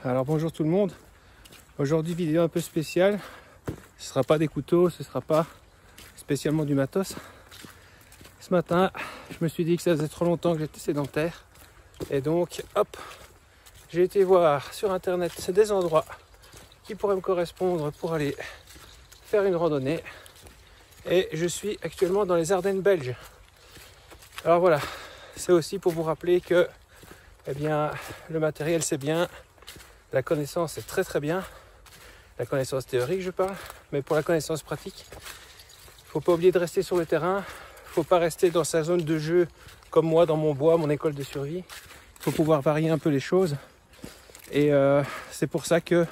Alors bonjour tout le monde. Aujourd'hui vidéo un peu spéciale. Ce sera pas des couteaux, ce sera pas spécialement du matos. Ce matin, je me suis dit que ça faisait trop longtemps que j'étais sédentaire. Et donc, hop, j'ai été voir sur internet des endroits qui pourraient me correspondre pour aller faire une randonnée. Et je suis actuellement dans les Ardennes belges. Alors voilà, c'est aussi pour vous rappeler que eh bien, le matériel c'est bien, la connaissance c'est très bien, la connaissance théorique je parle, mais pour la connaissance pratique, il ne faut pas oublier de rester sur le terrain, il ne faut pas rester dans sa zone de jeu comme moi dans mon bois, mon école de survie. Il faut pouvoir varier un peu les choses et c'est pour ça que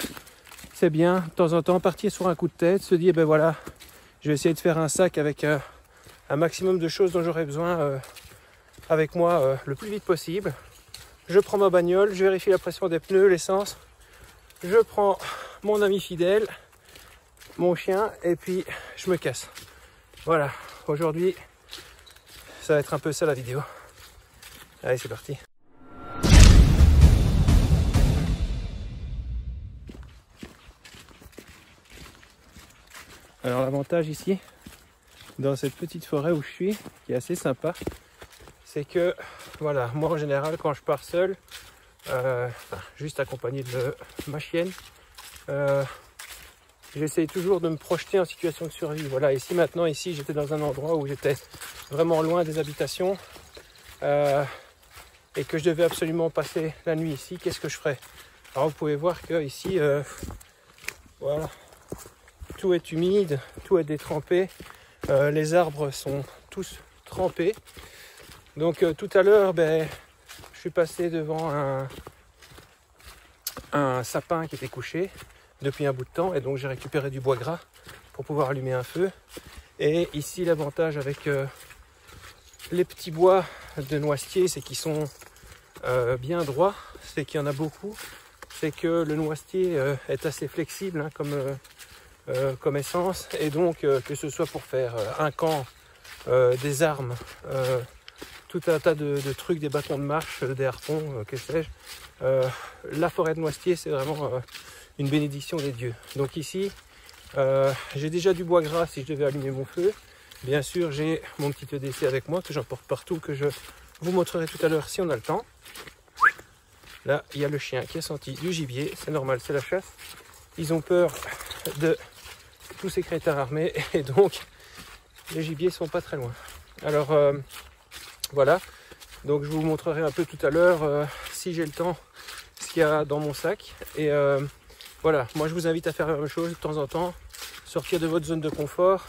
c'est bien de temps en temps partir sur un coup de tête, se dire ben voilà, je vais essayer de faire un sac avec un maximum de choses dont j'aurai besoin avec moi le plus vite possible. Je prends ma bagnole, je vérifie la pression des pneus, l'essence, je prends mon ami fidèle, mon chien, et puis je me casse. Voilà, aujourd'hui, ça va être un peu ça la vidéo. Allez, c'est parti. Alors l'avantage ici, dans cette petite forêt où je suis, qui est assez sympa, c'est que, voilà, moi en général quand je pars seul, juste accompagné de ma chienne, j'essaye toujours de me projeter en situation de survie. Voilà, ici maintenant, ici j'étais dans un endroit où j'étais vraiment loin des habitations et que je devais absolument passer la nuit ici. Qu'est-ce que je ferais? Alors vous pouvez voir que ici, voilà, tout est humide, tout est détrempé, les arbres sont tous trempés. Donc tout à l'heure, je suis passé devant un sapin qui était couché depuis un bout de temps et donc j'ai récupéré du bois gras pour pouvoir allumer un feu. Et ici l'avantage avec les petits bois de noisetier, c'est qu'ils sont bien droits, c'est qu'il y en a beaucoup, c'est que le noisetier est assez flexible hein, comme essence, et donc que ce soit pour faire un camp, des armes, tout un tas de trucs, des bâtons de marche, des harpons, que sais-je. La forêt de noisetier, c'est vraiment une bénédiction des dieux. Donc ici, j'ai déjà du bois gras si je devais allumer mon feu. Bien sûr, j'ai mon petit EDC avec moi, que j'emporte partout, que je vous montrerai tout à l'heure si on a le temps. Là, il y a le chien qui a senti du gibier, c'est normal, c'est la chasse. Ils ont peur de tous ces crétins armés, et donc les gibiers sont pas très loin. Alors, voilà, donc je vous montrerai un peu tout à l'heure, si j'ai le temps, ce qu'il y a dans mon sac. Et voilà, moi je vous invite à faire la même chose de temps en temps, sortir de votre zone de confort.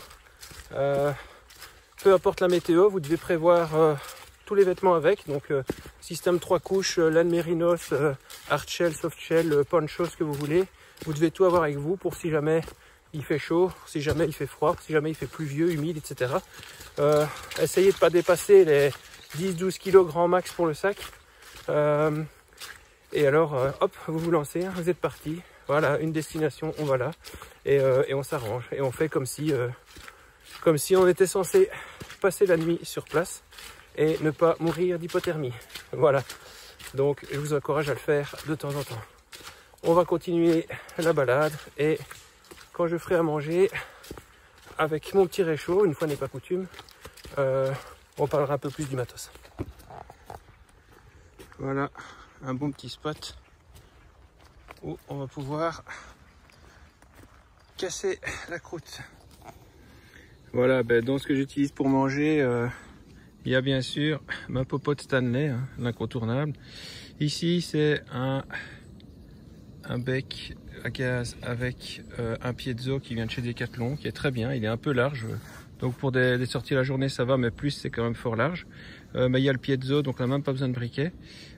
Peu importe la météo, vous devez prévoir tous les vêtements avec. Donc système 3 couches, laine mérinos, hardshell, softshell, poncho, ce que vous voulez. Vous devez tout avoir avec vous pour si jamais il fait chaud, si jamais il fait froid, si jamais il fait pluvieux, humide, etc. Essayez de ne pas dépasser les 10-12 kg grand max pour le sac. Et alors, hop, vous vous lancez, vous êtes parti. Voilà, une destination, on va là. Et on s'arrange. Et on fait comme si on était censé passer la nuit sur place et ne pas mourir d'hypothermie. Voilà. Donc, je vous encourage à le faire de temps en temps. On va continuer la balade et quand je ferai à manger, avec mon petit réchaud, une fois n'est pas coutume, on parlera un peu plus du matos. Voilà, un bon petit spot où on va pouvoir casser la croûte. Voilà, dans ce que j'utilise pour manger, il y a bien sûr ma popote Stanley, hein, l'incontournable. Ici, c'est un bec à gaz avec un piezo qui vient de chez Decathlon, qui est très bien, il est un peu large. Donc pour des sorties la journée ça va, mais plus c'est quand même fort large. Mais il y a le piezo, donc on n'a même pas besoin de briquet.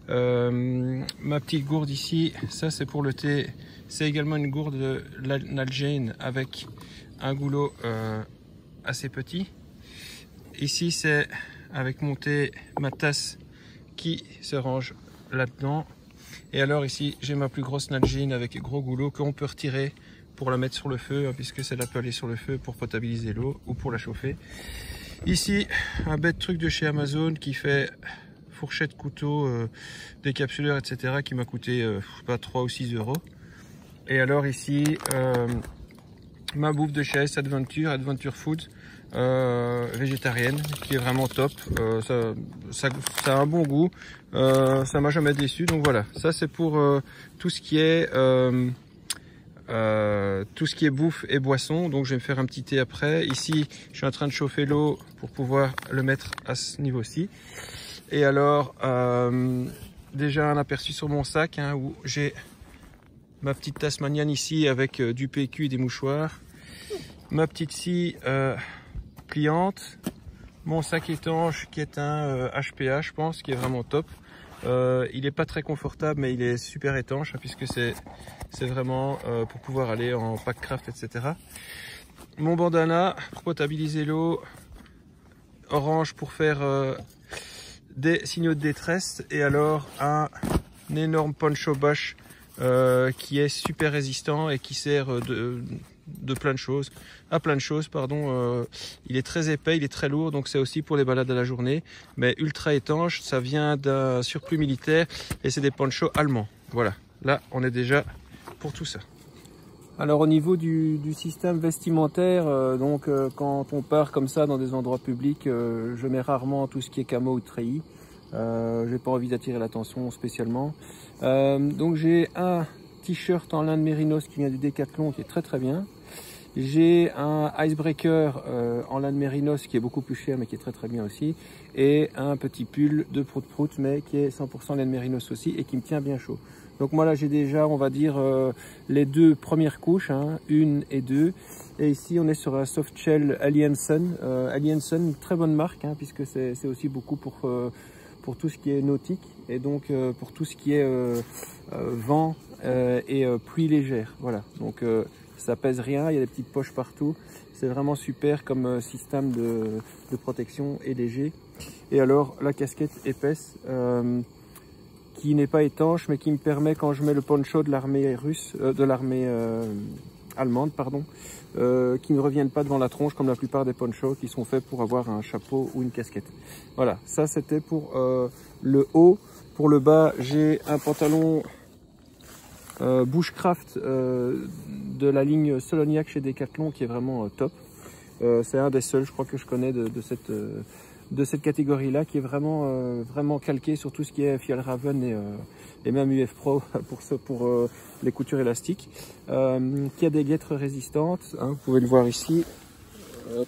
Ma petite gourde ici, ça c'est pour le thé. C'est également une gourde Nalgene avec un goulot assez petit. Ici c'est avec mon thé, ma tasse qui se range là-dedans. Et alors ici j'ai ma plus grosse Nalgene avec gros goulot qu'on peut retirer pour la mettre sur le feu, hein, puisque celle-là peut aller sur le feu pour potabiliser l'eau ou pour la chauffer. Ici un bête truc de chez Amazon qui fait fourchette, couteau, décapsuleur, etc. qui m'a coûté, je sais pas, 3 ou 6 euros. Et alors ici, ma bouffe de chez Ace Adventure Food, végétarienne, qui est vraiment top. Ça a un bon goût, ça m'a jamais déçu. Donc voilà, ça c'est pour tout ce qui est bouffe et boisson. Donc je vais me faire un petit thé après. Ici, je suis en train de chauffer l'eau pour pouvoir le mettre à ce niveau-ci. Et alors, déjà un aperçu sur mon sac, hein, où j'ai ma petite Tasmanian ici avec du PQ et des mouchoirs. Ma petite scie pliante. Mon sac étanche qui est un HPA, je pense, qui est vraiment top. Il n'est pas très confortable, mais il est super étanche, hein, puisque c'est vraiment pour pouvoir aller en packcraft, etc. Mon bandana pour potabiliser l'eau. Orange pour faire des signaux de détresse. Et alors un énorme poncho Bosch qui est super résistant et qui sert à plein de choses. Il est très épais, il est très lourd, donc c'est aussi pour les balades à la journée, mais ultra étanche. Ça vient d'un surplus militaire et c'est des ponchos allemands. Voilà, là on est déjà pour tout ça. Alors au niveau du système vestimentaire, quand on part comme ça dans des endroits publics, je mets rarement tout ce qui est camo ou treillis. J'ai pas envie d'attirer l'attention spécialement. Donc j'ai un t-shirt en lin de mérinos qui vient du Decathlon qui est très très bien. J'ai un icebreaker en lin de mérinos qui est beaucoup plus cher mais qui est très très bien aussi. Et un petit pull de prout-prout mais qui est 100% lin de mérinos aussi et qui me tient bien chaud. Donc moi là j'ai déjà, on va dire, les deux premières couches, hein, 1 et 2. Et ici on est sur un soft shell Aliensun. Aliensun, une très bonne marque, hein, puisque c'est aussi beaucoup pour tout ce qui est nautique. Et donc pour tout ce qui est vent et pluie légère. Voilà, donc ça pèse rien, il y a des petites poches partout. C'est vraiment super comme système de protection et léger. Et alors la casquette épaisse. Qui n'est pas étanche mais qui me permet, quand je mets le poncho de l'armée russe, allemande, pardon, qui ne reviennent pas devant la tronche comme la plupart des ponchos qui sont faits pour avoir un chapeau ou une casquette. Voilà, ça c'était pour le haut. Pour le bas, j'ai un pantalon bushcraft de la ligne Soloniac chez Decathlon qui est vraiment top. C'est un des seuls, je crois, que je connais de cette catégorie-là, qui est vraiment calqué sur tout ce qui est Fjällräven et même UF Pro pour les coutures élastiques, qui a des guêtres résistantes, hein, vous pouvez le voir ici. Hop.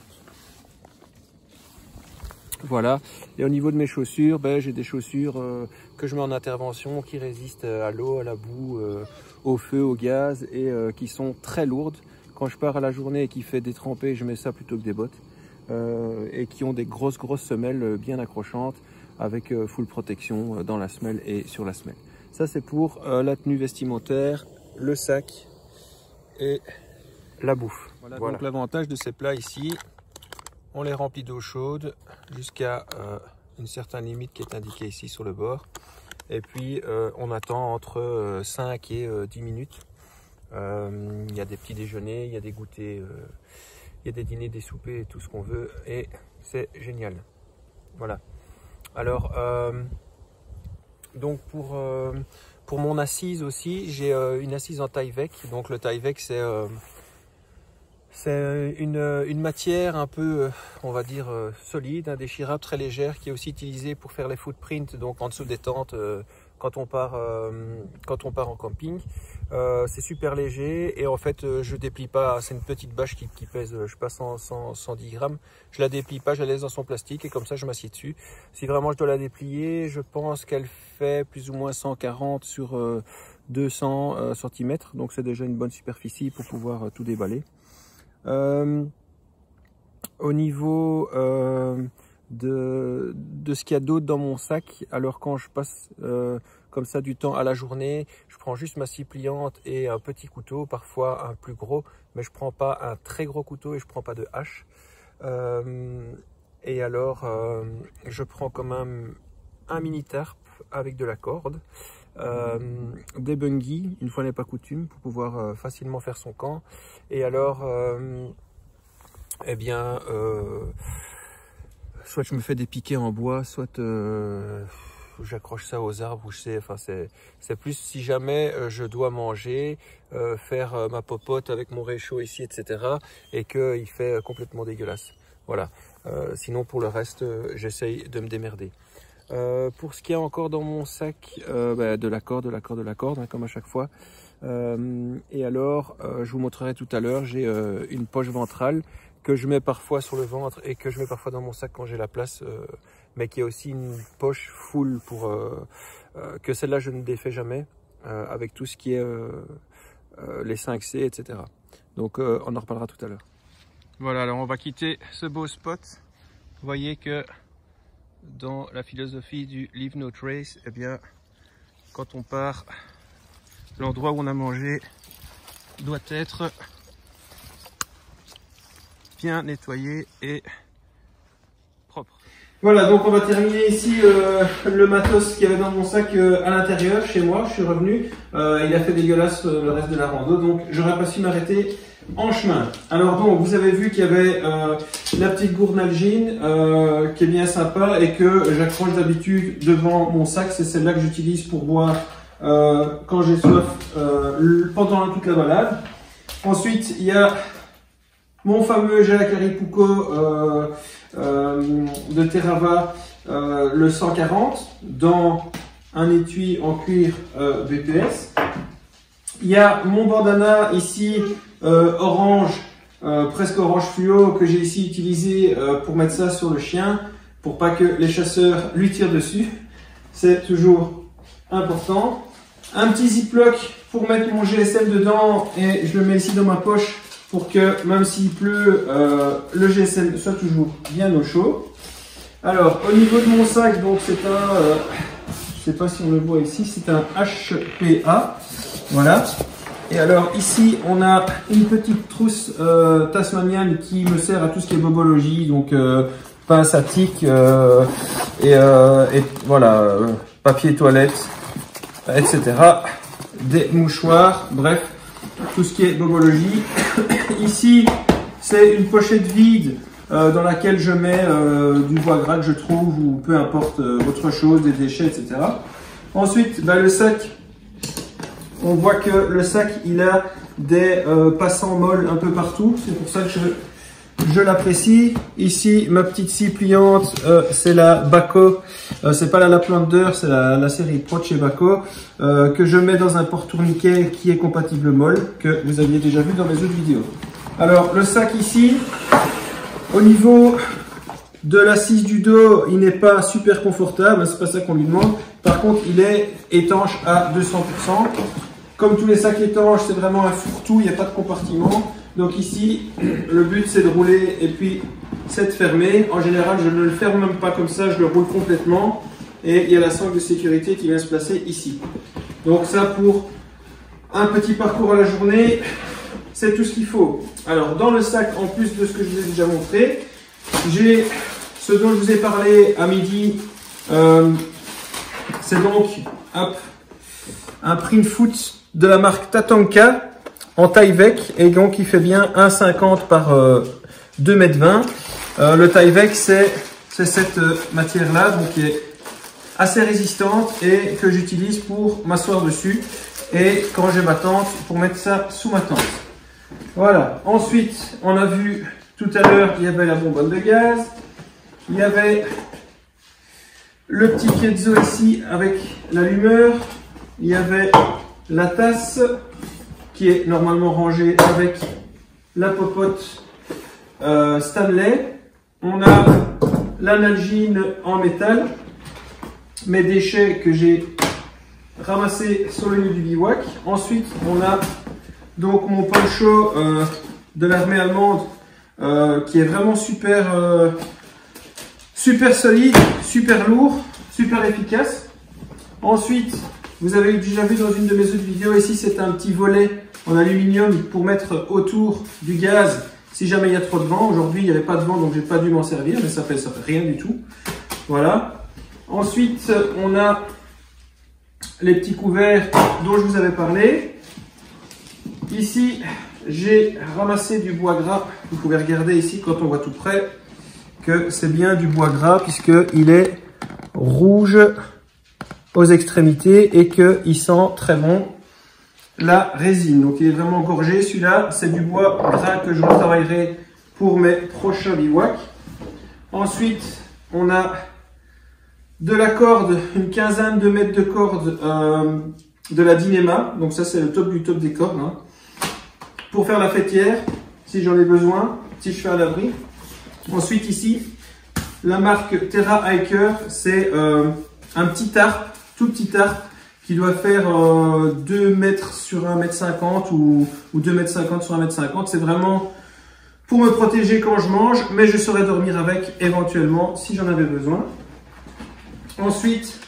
Voilà, et au niveau de mes chaussures, j'ai des chaussures que je mets en intervention qui résistent à l'eau, à la boue, au feu, au gaz, et qui sont très lourdes. Quand je pars à la journée et qu'il fait détremper, je mets ça plutôt que des bottes. Et qui ont des grosses semelles bien accrochantes avec full protection dans la semelle et sur la semelle. Ça c'est pour la tenue vestimentaire, le sac et la bouffe. Voilà. Donc l'avantage de ces plats ici, on les remplit d'eau chaude jusqu'à une certaine limite qui est indiquée ici sur le bord. Et puis on attend entre 5 et 10 minutes. Il y a des petits déjeuners, il y a des goûters. Il y a des dîners, des soupers, tout ce qu'on veut, et c'est génial. Voilà. Alors, donc pour mon assise aussi, j'ai une assise en Tyvek. Donc le Tyvek, c'est une matière un peu, on va dire, solide, indéchirable, très légère, qui est aussi utilisée pour faire les footprints, donc en dessous des tentes, quand on part en camping. C'est super léger et en fait je déplie pas, c'est une petite bâche qui pèse je sais pas 110 grammes, je la déplie pas, je la laisse dans son plastique et comme ça je m'assieds dessus. Si vraiment je dois la déplier, je pense qu'elle fait plus ou moins 140 sur 200 cm, donc c'est déjà une bonne superficie pour pouvoir tout déballer. Au niveau de ce qu'il y a d'autre dans mon sac, alors quand je passe comme ça du temps à la journée, je prends juste ma scie pliante et un petit couteau, parfois un plus gros, mais je prends pas un très gros couteau et je prends pas de hache. Et alors je prends quand même un mini tarp avec de la corde, des bungees, une fois n'est pas coutume, pour pouvoir facilement faire son camp. Et alors soit je me fais des piquets en bois, soit j'accroche ça aux arbres ou je sais, enfin c'est plus si jamais je dois manger, faire ma popote avec mon réchaud ici, etc. et qu'il fait complètement dégueulasse. Voilà. Sinon pour le reste, j'essaye de me démerder. Pour ce qu'il y a encore dans mon sac, de la corde, hein, comme à chaque fois. Et alors, je vous montrerai tout à l'heure, j'ai une poche ventrale que je mets parfois sur le ventre et que je mets parfois dans mon sac quand j'ai la place, mais qui est aussi une poche full pour que celle-là je ne défais jamais, avec tout ce qui est les 5C, etc. Donc on en reparlera tout à l'heure. Voilà, alors on va quitter ce beau spot. Vous voyez que dans la philosophie du Leave No Trace, eh bien, quand on part, l'endroit où on a mangé doit être bien nettoyé et propre. Voilà, donc on va terminer ici le matos qu'il y avait dans mon sac à l'intérieur, chez moi. Je suis revenu, il a fait dégueulasse le reste de la rando, donc j'aurais pas su m'arrêter en chemin. Alors donc, vous avez vu qu'il y avait la petite gourde Nalgene qui est bien sympa et que j'accroche d'habitude devant mon sac. C'est celle-là que j'utilise pour boire quand j'ai soif pendant toute la balade. Ensuite, il y a mon fameux gel Acaripuco de Terrava, le 140, dans un étui en cuir BPS. Il y a mon bandana ici, orange, presque orange fluo, que j'ai ici utilisé pour mettre ça sur le chien, pour pas que les chasseurs lui tirent dessus. C'est toujours important. Un petit ziploc pour mettre mon GSM dedans et je le mets ici dans ma poche pour que même s'il pleut, le GSM soit toujours bien au chaud. Alors au niveau de mon sac, donc c'est un, je sais pas si on le voit ici, c'est un HPA, voilà. Et alors ici on a une petite trousse tasmanienne qui me sert à tout ce qui est bobologie, donc pince à tic et voilà, papier toilette, etc. Des mouchoirs, bref, tout ce qui est bobologie. Ici, c'est une pochette vide dans laquelle je mets du bois gras que je trouve ou peu importe autre chose, des déchets, etc. Ensuite, le sac, on voit que le sac, il a des passants molles un peu partout. C'est pour ça que je l'apprécie. Ici, ma petite scie pliante, c'est la Bako. C'est pas la Laplander, c'est la série Pro de chez Bako, que je mets dans un porte-tourniquet qui est compatible molle, que vous aviez déjà vu dans mes autres vidéos. Alors, le sac ici, au niveau de l'assise du dos, il n'est pas super confortable, c'est pas ça qu'on lui demande. Par contre, il est étanche à 200%. Comme tous les sacs étanches, c'est vraiment un fourre-tout, il n'y a pas de compartiment. Donc ici, le but c'est de rouler et puis c'est de fermer. En général, je ne le ferme même pas comme ça, je le roule complètement. Et il y a la sangle de sécurité qui vient se placer ici. Donc ça, pour un petit parcours à la journée, c'est tout ce qu'il faut. Alors dans le sac, en plus de ce que je vous ai déjà montré, j'ai ce dont je vous ai parlé à midi. C'est donc un print foot de la marque Tatanka en taille VEC, et donc il fait bien 1,50 par 2,20 m. Le taille VEC, c'est cette matière-là, donc qui est assez résistante et que j'utilise pour m'asseoir dessus et quand j'ai ma tente, pour mettre ça sous ma tente. Voilà. Ensuite, on a vu tout à l'heure, il y avait la bonbonne de gaz, il y avait le petit piezo ici avec l'allumeur, il y avait la tasse qui est normalement rangée avec la popote Stanley. On a la Nalgene en métal, mes déchets que j'ai ramassés sur le lieu du bivouac. Ensuite, on a donc mon poncho de l'armée allemande qui est vraiment super solide, super lourd, super efficace. Ensuite, vous avez déjà vu dans une de mes autres vidéos, ici c'est un petit volet en aluminium pour mettre autour du gaz si jamais il y a trop de vent. Aujourd'hui il n'y avait pas de vent donc j'ai pas dû m'en servir, mais ça fait rien du tout. Voilà. Ensuite on a les petits couverts dont je vous avais parlé. Ici j'ai ramassé du bois gras. Vous pouvez regarder ici quand on voit tout près que c'est bien du bois gras puisqu'il est rouge aux extrémités et qu'il sent très bon la résine. Donc il est vraiment gorgé. Celui-là, c'est du bois gras que je retravaillerai pour mes prochains bivouacs. Ensuite, on a de la corde, une quinzaine de mètres de corde de la Dyneema. Donc ça, c'est le top du top des cordes. Hein. Pour faire la fêtière, si j'en ai besoin, si je fais à l'abri. Ensuite, ici, la marque Terra Hiker, c'est un petit tarp, tout petit tarp, qui doit faire 2 mètres sur 1,50 m ou 2,50 m sur 1,50 m. C'est vraiment pour me protéger quand je mange, mais je saurais dormir avec éventuellement si j'en avais besoin. Ensuite,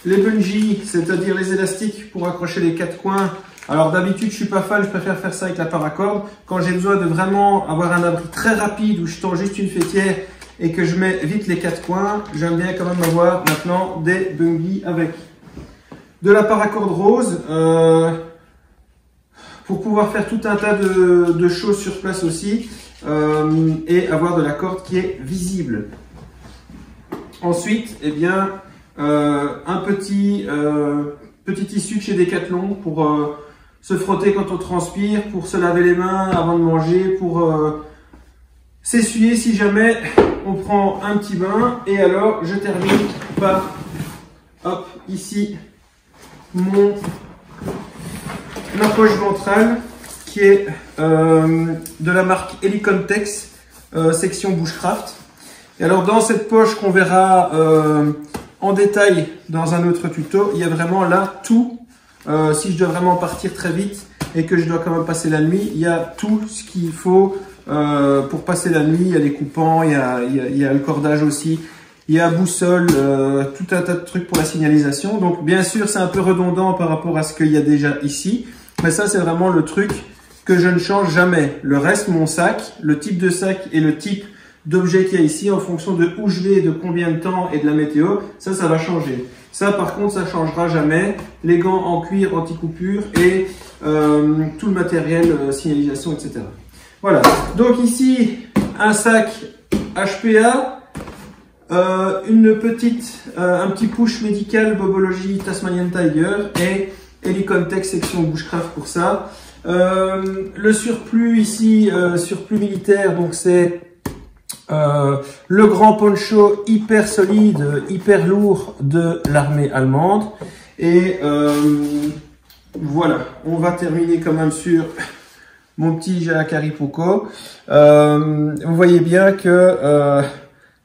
les bungees, c'est-à-dire les élastiques pour accrocher les 4 coins. Alors d'habitude, je suis pas fan, je préfère faire ça avec la paracorde. Quand j'ai besoin de vraiment avoir un abri très rapide où je tends juste une fêtière et que je mets vite les 4 coins, j'aime bien quand même avoir maintenant des bungees avec. De la paracorde rose pour pouvoir faire tout un tas de choses sur place aussi et avoir de la corde qui est visible. Ensuite, eh bien, un petit tissu de chez Decathlon pour se frotter quand on transpire, pour se laver les mains avant de manger, pour s'essuyer si jamais on prend un petit bain. Et alors, je termine par, hop, ici, ma poche ventrale qui est de la marque Helicontex, section Bushcraft. Et alors, dans cette poche qu'on verra en détail dans un autre tuto, il y a vraiment là tout. Si je dois vraiment partir très vite et que je dois quand même passer la nuit, il y a tout ce qu'il faut pour passer la nuit. Il y a les coupants, il y a le cordage aussi, il y a boussole, tout un tas de trucs pour la signalisation. Donc bien sûr, c'est un peu redondant par rapport à ce qu'il y a déjà ici, mais ça c'est vraiment le truc que je ne change jamais. Le reste, mon sac, le type de sac et le type d'objet qu'il y a ici, en fonction de où je vais, de combien de temps et de la météo, ça va changer. Ça, par contre, ça changera jamais. Les gants en cuir anti-coupure et tout le matériel, signalisation, etc. Voilà. Donc ici, un sac HPA, un petit push médical Bobology Tasmanian Tiger et Helicontex section Bushcraft pour ça. Le surplus ici, surplus militaire, donc c'est le grand poncho hyper solide, hyper lourd de l'armée allemande. Et voilà, on va terminer quand même sur mon petit Jacari Poco. Vous voyez bien que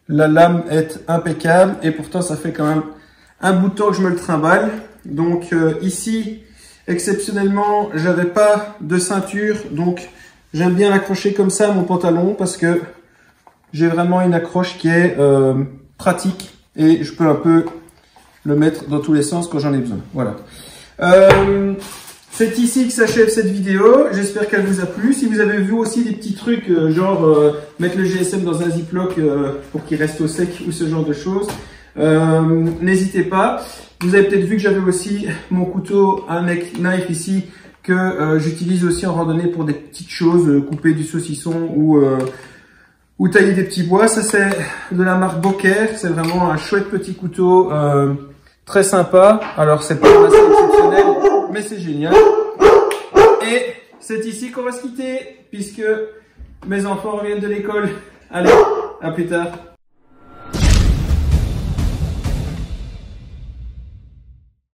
la lame est impeccable et pourtant ça fait quand même un bout de temps que je me le trimballe. Donc ici, exceptionnellement, j'avais pas de ceinture, donc j'aime bien l'accrocher comme ça à mon pantalon parce que j'ai vraiment une accroche qui est pratique et je peux un peu le mettre dans tous les sens quand j'en ai besoin. Voilà. C'est ici que s'achève cette vidéo. J'espère qu'elle vous a plu. Si vous avez vu aussi des petits trucs genre mettre le GSM dans un ziploc pour qu'il reste au sec ou ce genre de choses, n'hésitez pas. Vous avez peut-être vu que j'avais aussi mon couteau, un neck knife ici que j'utilise aussi en randonnée pour des petites choses, couper du saucisson ou tailler des petits bois. Ça c'est de la marque Boker, c'est vraiment un chouette petit couteau très sympa. Alors c'est pas assez exceptionnel, mais c'est génial. Et c'est ici qu'on va se quitter puisque mes enfants reviennent de l'école. Allez, à plus tard.